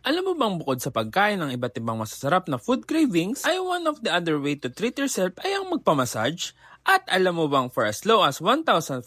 Alam mo bang bukod sa pagkain ng iba't ibang masasarap na food cravings, ay one of the other way to treat yourself ay ang magpamassage? At alam mo bang for as low as 1,500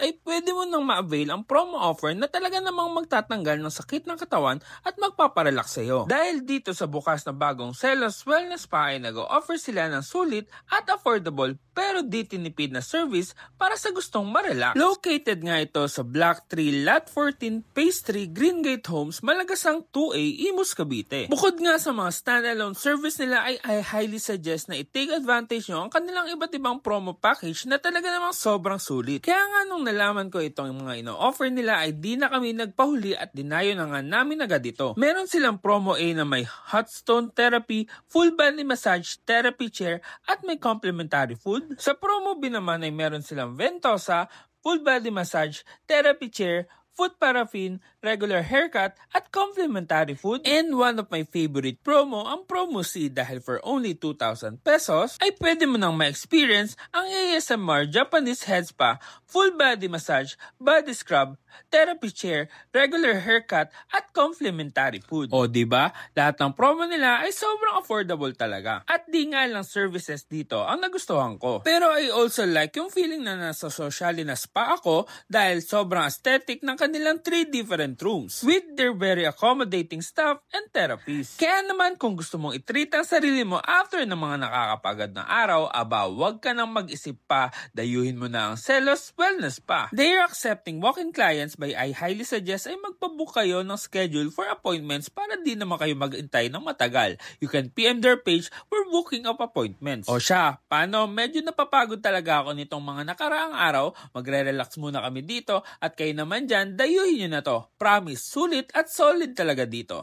ay pwede mo nang ma-avail ang promo offer na talaga namang magtatanggal ng sakit ng katawan at magpaparelax sa'yo. Dahil dito sa bukas na bagong Celos Wellness Spa ay nag-o-offer sila ng sulit at affordable pero di tinipid na service para sa gustong ma-relax. Located nga ito sa Block 3, Lot 14, Phase 3, Green Gate Homes, Malagasang 2A, Imus, Cavite. Bukod nga sa mga standalone service nila ay I highly suggest na i-take advantage nyo ang kanilang iba't ibang promo package na talaga namang sobrang sulit. Kaya nga nung nalaman ko itong mga ino-offer nila ay di na kami nagpahuli at dinayo na nga namin agad ito. Meron silang promo A na may hot stone therapy, full body massage therapy chair at may complimentary food. Sa promo B naman ay meron silang Ventosa, full body massage therapy chair, foot paraffin, regular haircut, at complimentary food. And one of my favorite promo, ang promo C, dahil for only 2,000 pesos, ay pwede mo nang ma-experience ang ASMR Japanese Head Spa, full body massage, body scrub, therapy chair, regular haircut, at complimentary food. O diba? Lahat ng promo nila ay sobrang affordable talaga. At di nga lang services dito ang nagustuhan ko. Pero I also like yung feeling na nasa socially na spa ako dahil sobrang aesthetic ng kanilang 3 different rooms with their very accommodating staff and therapies. Kaya naman kung gusto mong i-treat ang sarili mo after ng mga nakakapagod na araw, wag ka nang mag-isip pa, dayuhin mo na ang Celos Wellness Spa. They are accepting walk-in clients by I highly suggest ay magpabook kayo ng schedule for appointments para di naman kayo mag-intay ng matagal. You can PM their page for booking of appointments. O siya, paano? Medyo napapagod talaga ako nitong mga nakaraang araw, magre-relax muna kami dito at kayo naman dyan, dayuhin nyo na to. Promise, sulit at solid talaga dito.